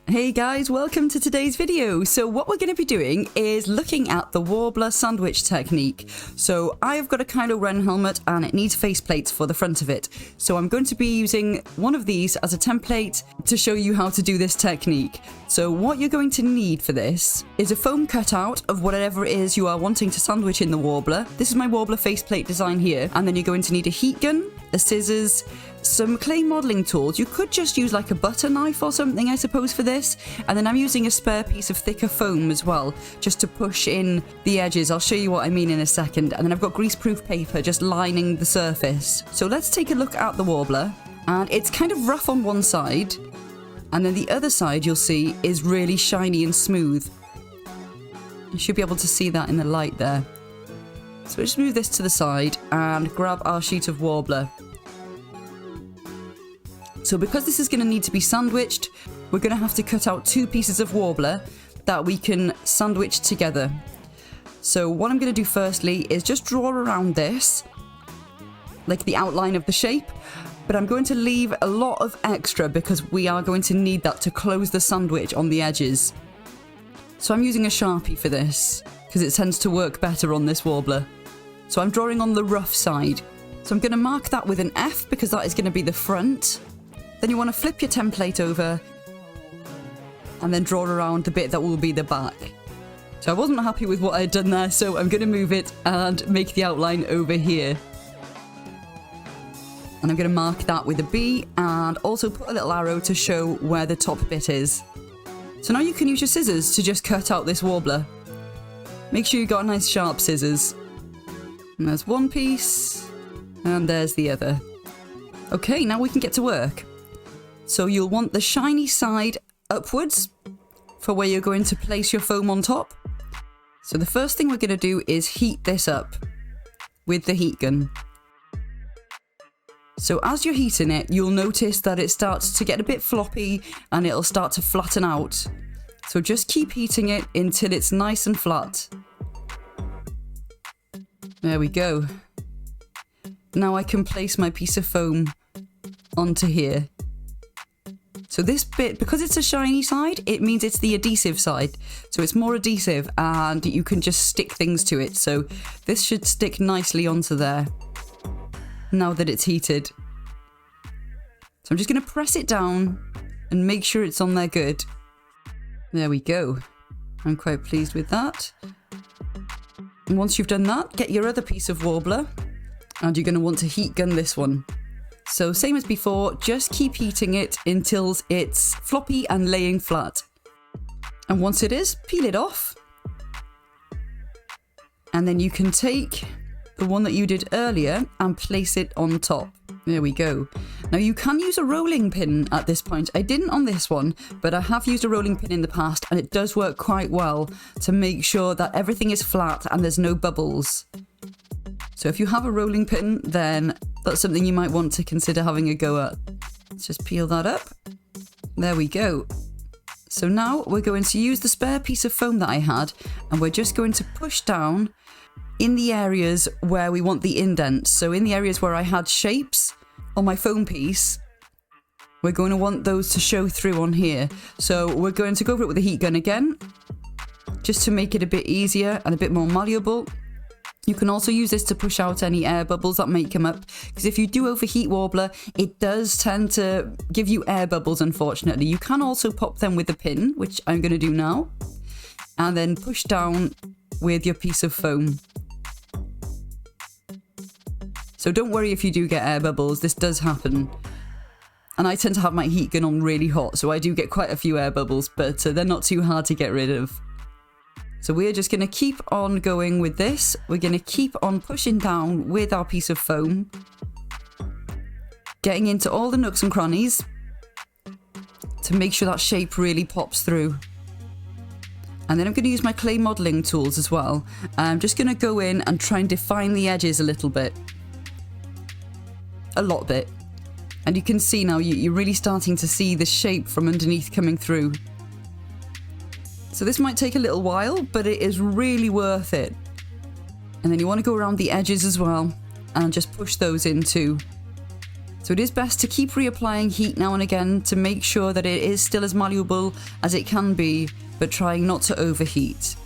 Hey guys, welcome to today's video. So what we're going to be doing is looking at the Worbla sandwich technique. So I've got a Kylo Ren helmet and it needs faceplates for the front of it. So I'm going to be using one of these as a template to show you how to do this technique. So what you're going to need for this is a foam cutout of whatever it is you are wanting to sandwich in the Worbla. This is my Worbla faceplate design here. And then you're going to need a heat gun, a scissors, some clay modelling tools. You could just use like a butter knife or something, I suppose, for this. And then I'm using a spare piece of thicker foam as well, just to push in the edges. I'll show you what I mean in a second. And then I've got greaseproof paper just lining the surface. So let's take a look at the Worbla. And it's kind of rough on one side. And then the other side, you'll see, is really shiny and smooth. You should be able to see that in the light there. So we'll just move this to the side and grab our sheet of Worbla. So because this is going to need to be sandwiched, we're going to have to cut out two pieces of Worbla that we can sandwich together. So what I'm going to do firstly is just draw around this, like the outline of the shape, but I'm going to leave a lot of extra because we are going to need that to close the sandwich on the edges. So I'm using a Sharpie for this because it tends to work better on this Worbla. So I'm drawing on the rough side. So I'm going to mark that with an F because that is going to be the front. Then you want to flip your template over and then draw around the bit that will be the back. So I wasn't happy with what I had done there, so I'm going to move it and make the outline over here. And I'm going to mark that with a B and also put a little arrow to show where the top bit is. So now you can use your scissors to just cut out this Worbla. Make sure you got nice sharp scissors. And there's one piece and there's the other. Okay, now we can get to work. So you'll want the shiny side upwards for where you're going to place your foam on top. So the first thing we're going to do is heat this up with the heat gun. So as you're heating it, you'll notice that it starts to get a bit floppy and it'll start to flatten out. So just keep heating it until it's nice and flat. There we go. Now I can place my piece of foam onto here. So this bit, because it's a shiny side, it means it's the adhesive side. So it's more adhesive and you can just stick things to it. So this should stick nicely onto there now that it's heated. So I'm just going to press it down and make sure it's on there good. There we go. I'm quite pleased with that. And once you've done that, get your other piece of Worbla and you're going to want to heat gun this one. So same as before, just keep heating it until it's floppy and laying flat. And once it is, peel it off. And then you can take the one that you did earlier and place it on top. There we go. Now you can use a rolling pin at this point. I didn't on this one, but I have used a rolling pin in the past and it does work quite well to make sure that everything is flat and there's no bubbles. So if you have a rolling pin, then that's something you might want to consider having a go at. Let's just peel that up. There we go. So now we're going to use the spare piece of foam that I had and we're just going to push down in the areas where we want the indents. So in the areas where I had shapes on my foam piece, we're going to want those to show through on here. So we're going to go over it with a heat gun again, just to make it a bit easier and a bit more malleable. You can also use this to push out any air bubbles that might come up, because if you do overheat Worbla, it does tend to give you air bubbles, unfortunately. You can also pop them with a pin, which I'm going to do now, and then push down with your piece of foam. So don't worry if you do get air bubbles, this does happen. And I tend to have my heat gun on really hot, so I do get quite a few air bubbles, but they're not too hard to get rid of. So we're just going to keep on going with this. We're going to keep on pushing down with our piece of foam, getting into all the nooks and crannies to make sure that shape really pops through. And then I'm going to use my clay modelling tools as well. I'm just going to go in and try and define the edges a little bit. A lot bit. And you can see now you're really starting to see the shape from underneath coming through. So this might take a little while, but it is really worth it. And then you want to go around the edges as well and just push those in too. So it is best to keep reapplying heat now and again to make sure that it is still as malleable as it can be, but trying not to overheat.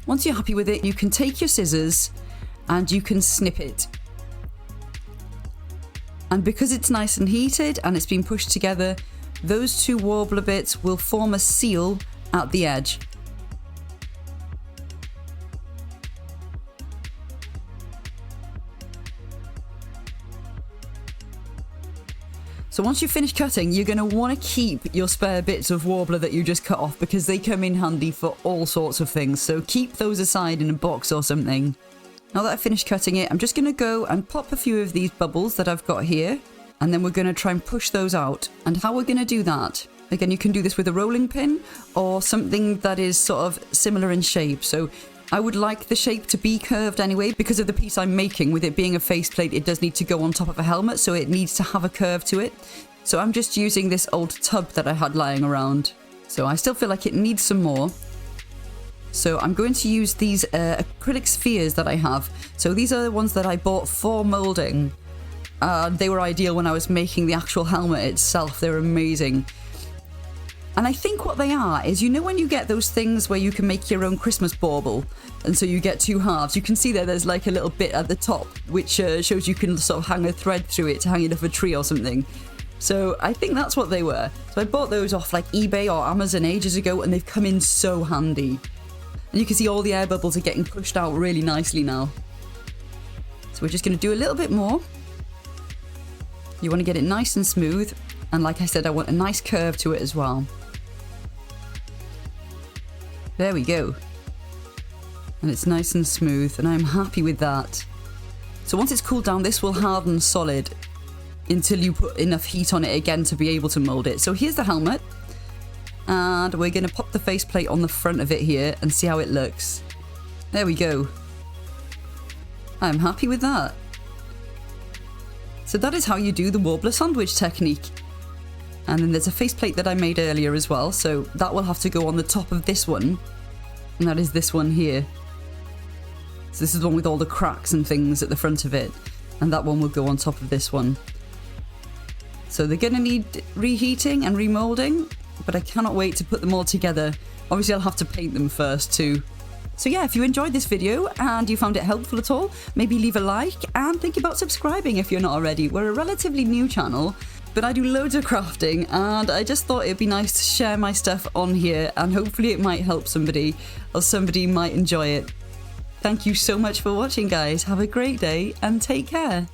Once you're happy with it, you can take your scissors and you can snip it. And because it's nice and heated and it's been pushed together, those two Worbla bits will form a seal at the edge. So once you've finished cutting, you're going to want to keep your spare bits of Worbla that you just cut off because they come in handy for all sorts of things. So keep those aside in a box or something. Now that I've finished cutting it, I'm just going to go and pop a few of these bubbles that I've got here. And then we're going to try and push those out. And how we're going to do that, again, you can do this with a rolling pin or something that is sort of similar in shape. So I would like the shape to be curved anyway because of the piece I'm making. With it being a faceplate, it does need to go on top of a helmet, so it needs to have a curve to it. So I'm just using this old tub that I had lying around. So I still feel like it needs some more. So I'm going to use these acrylic spheres that I have. So these are the ones that I bought for moulding. They were ideal when I was making the actual helmet itself. They're amazing. And I think what they are is, you know when you get those things where you can make your own Christmas bauble, and so you get two halves, you can see there's like a little bit at the top which shows you can sort of hang a thread through it to hang it off a tree or something. So I think that's what they were. So I bought those off like eBay or Amazon ages ago, and they've come in so handy. And you can see all the air bubbles are getting pushed out really nicely now. So we're just going to do a little bit more. You want to get it nice and smooth, and like I said, I want a nice curve to it as well. There we go. And it's nice and smooth, and I'm happy with that. So once it's cooled down, this will harden solid until you put enough heat on it again to be able to mold it. So here's the helmet, and we're going to pop the faceplate on the front of it here and see how it looks. There we go. I'm happy with that. So that is how you do the Worbla sandwich technique. And then there's a faceplate that I made earlier as well, so that will have to go on the top of this one. And that is this one here. So this is the one with all the cracks and things at the front of it. And that one will go on top of this one. So they're going to need reheating and remoulding, but I cannot wait to put them all together. Obviously I'll have to paint them first too. So yeah, if you enjoyed this video and you found it helpful at all, maybe leave a like and think about subscribing if you're not already. We're a relatively new channel, but I do loads of crafting, and I just thought it'd be nice to share my stuff on here, and hopefully it might help somebody, or somebody might enjoy it. Thank you so much for watching, guys. Have a great day and take care.